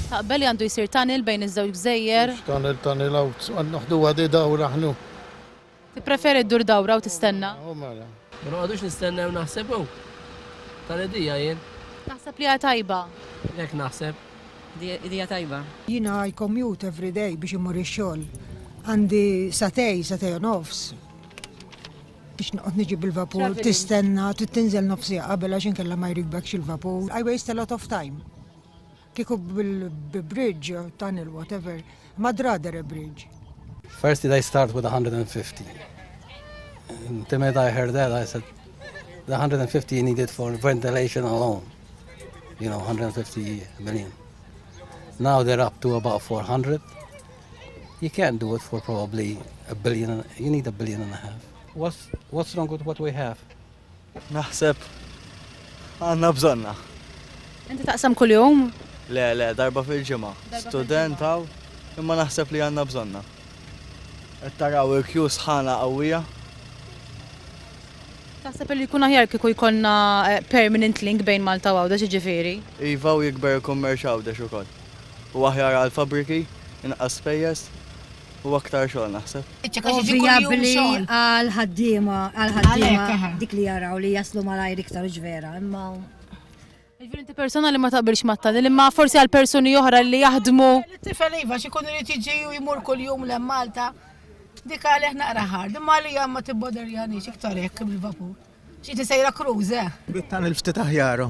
Taqbel li għandu jsir tunnel bejn iż-żewġ gżejjer. Tunnel naħdu għadi dawra ħnu. Tippreferi ddur dawra u tistenna? Ma noqgħodux nistennew naħsebu. Tal-idea jien. Naħseb li hija tajba. Jekk naħseb. Idea tajba. Jina I commute every day biex imur ix-xogħol. Għandi satej u nofs. Biex noqgħod niġi bil-vapur, tistenna, tinżel nofsi qabel għax inkella ma jrikbekx il-vapur. I waste a lot of time. Kieku bil-bridge, tunnel, whatever, I'd rather a bridge. First they start with 150. And the minute I heard that, I said, the 150 you needed for ventilation alone. 150 million. Now they're up to about 400. You can't do it for probably a billion. You need $1.5 billion. What's wrong with what we have? Naħseb għandna bżonna. Inti taqsam kuljum? Le, darba fil-ġimgħa. Student hawn, imma naħseb li għandna bżonna. Qed taraw il-kju sħana qawwija. Taħseb li jkun aħjar kieku jkollna permanent link bejn Malta u Għawdex ġifieri? Iva u jikber il-kummerċ Għawdex ukoll. U aħjar għall-fabriki, inqas spejjeż u aktar xogħol naħseb. Vijabbli għal-ħaddiema dik li jaraw li jaslu malajr iktar ġvera, imma. Ġifieri inti persona li ma taqbilx mat-tunnel, imma forsi għal persuni oħra li jaħdmu. Tifel iva xi kun irid jiġi u jmur kuljum lem Malta. Dik għalih naqra ħard, imma li ma tibboderjanix iktar hekk bil-vapur. Xi tisejra kruże. Bit-tunnel ftit aħjaru.